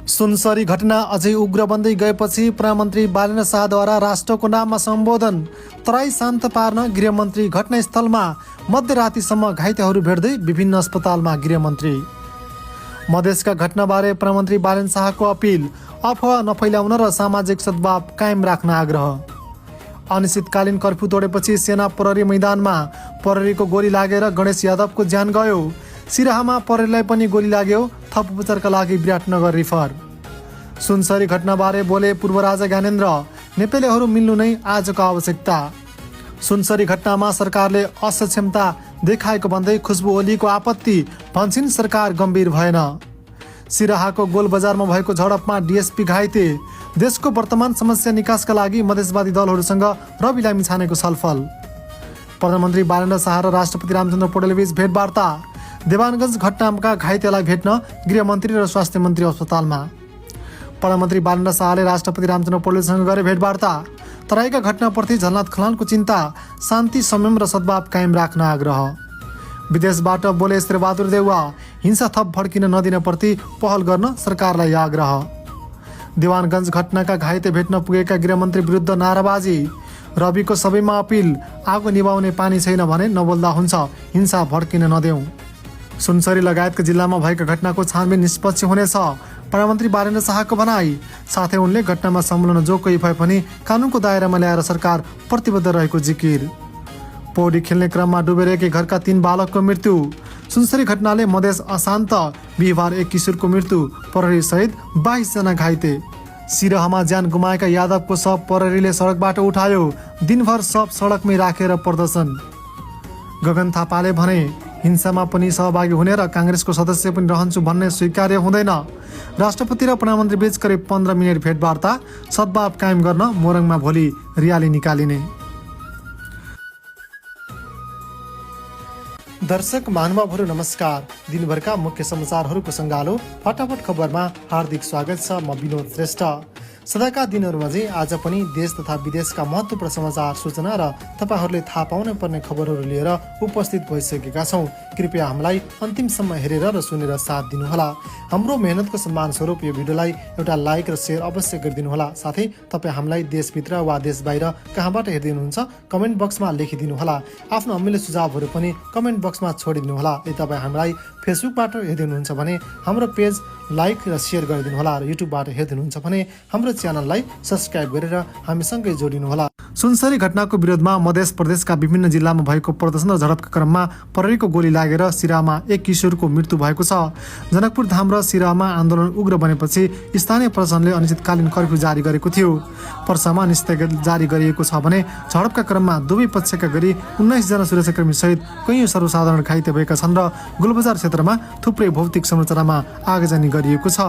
सुनसरी घटना अझै उग्र बन्दै गएपछि प्रधानमन्त्री बालेन्द्र शाहद्वारा राष्ट्रको नाममा सम्बोधन, तराई शान्त पार्न गृहमन्त्री घटनास्थलमा, मध्यरातिसम्म घाइतेहरू भेट्दै विभिन्न अस्पतालमा गृहमन्त्री। मधेसका घटनाबारे प्रधानमन्त्री बालेन्द्र शाहको अपिल, अफवाह नफैल्याउन र सामाजिक सद्भाव कायम राख्न आग्रह। अनिश्चितकालीन कर्फ्यू तोडेपछि सेना प्रहरी मैदानमा, प्रहरीको गोली लागेर गणेश यादवको ज्यान गयो। सिराहामा प्रहरीलाई पनि गोली लाग्यो, थप उपचारका लागि विराटनगर रिफर। सुनसरी घटनाबारे बोले पूर्व राजा ज्ञानेन्द्र, नेपालीहरू मिल्नु नै आजको आवश्यकता। सुनसरी घटनामा सरकारले असक्षमता देखाएको भन्दै खुशबु ओलीको आपत्ति, भन्छिन् सरकार गम्भीर भएन। सिराहाको गोल बजारमा भएको झडपमा डिएसपी घाइते। देशको वर्तमान समस्या निकासका लागि मधेसवादी दलहरूसँग रवि लामिछानेको छलफल। प्रधानमन्त्री बालेन्द्र शाह र राष्ट्रपति रामचन्द्र पौडेलबीच भेटवार्ता। देवानगञ्ज घटनाका घाइतेलाई भेट्न गृहमन्त्री र स्वास्थ्य मन्त्री अस्पतालमा। प्रधानमन्त्री बालेन्द्र शाहले राष्ट्रपति रामचन्द्र पौडेलसँग गरे भेटवार्ता। तराईका घटनाप्रति झलनाथ खनालको चिन्ता, शान्ति संयम र सद्भाव कायम राख्न आग्रह। विदेशबाट बोले शेरबहादुर देउवा, हिंसा थप भड्किन नदिनप्रति पहल गर्न सरकारलाई आग्रह। देवानगञ्ज घटनाका घाइते भेट्न पुगेका गृहमन्त्री विरुद्ध नाराबाजी। रविको सबैमा अपिल, आगो निभाउने पानी छैन भने नबोल्दा हुन्छ, हिंसा भड्किन नदेऊ। सुनसरी लगायतका जिल्लामा भएका घटनाको छानबिन निष्पक्ष हुनेछ, प्रधानमन्त्री बालेन्द्र शाहको भनाई। साथै उनले घटनामा संलग्न जो कोही भए पनि कानुनको दायरामा ल्याएर सरकार प्रतिबद्ध रहेको जिकिर। पौडी खेल्ने क्रममा डुबेर एकै घरका 3 बालकको मृत्यु। सुनसरी घटनाले मधेस अशान्त, बिहिबार एक किशोरको मृत्यु, प्रहरी सहित 22 जना घाइते। सिरहमा ज्यान गुमाएका यादवको शव प्रहरीले सडकबाट उठायो, दिनभर शव सडकमै राखेर प्रदर्शन। गगन थापाले भने, हिंसामा पनि सहभागी हुने र काङ्ग्रेसको सदस्य पनि रहन्छु भन्ने स्वीकार्य हुँदैन। राष्ट्रपति र प्रधानमन्त्री बीच करिब 15 मिनट भेटवार्ता, सद्भाव कायम गर्न मोरङमा भोलि र्याली निकालिने। दर्शक महानुभावहरू नमस्कार। दिनभरका मुख्य समाचारहरूको सङ्गालो फटाफट खबरमा हार्दिक स्वागत छ। म विनोद श्रेष्ठ। सदाका दिनहरूमा चाहिँ आज पनि देश तथा विदेशका महत्त्वपूर्ण समाचार सूचना र तपाईँहरूले थाहा पाउन पर्ने खबरहरू लिएर उपस्थित भइसकेका छौँ। कृपया हामीलाई अन्तिमसम्म हेरेर र सुनेर साथ दिनुहोला। हाम्रो मेहनतको सम्मान स्वरूप यो भिडियोलाई एउटा लाइक र सेयर अवश्य गरिदिनुहोला। साथै तपाईँ हामीलाई देशभित्र वा देश बाहिर कहाँबाट हेर्दै हुनुहुन्छ कमेन्ट बक्समा लेखिदिनुहोला। आफ्नो अमूल्य सुझावहरू पनि कमेन्ट बक्समा छोडिदिनुहोला। यदि तपाईँ हामीलाई फेसबुकबाट हेर्दै हुनुहुन्छ भने हाम्रो पेज लाइक र सेयर गरिदिनुहोला र युट्युबबाट हेर्दै हुनुहुन्छ भने हाम्रो च्यानललाई सब्सक्राइब गरेर हामीसँगै जोडिनुहोला। सुनसरी घटनाको विरोधमा मध्य प्रदेशका विभिन्न जिल्लामा भएको प्रदर्शन र झडपका क्रममा प्रहरीको गोली लागेर सिराहामा एक किशोरको मृत्यु भएको छ। जनकपुर धाम र सिराहामा आन्दोलन उग्र बनेपछि स्थानीय प्रशासनले अनिश्चितकालीन कर्फ्यू जारी गरेको थियो। पर्सामा निषेधाज्ञा जारी गरिएको छ भने झडपका क्रममा दुवै पक्षका गरी 19 जना सुरक्षाकर्मी सहित कैयौं सर्वसाधारण घाइते भएका छन् र गोलबजार क्षेत्रमा थुप्रै भौतिक संरचनामा आगजनी गरिएको छ।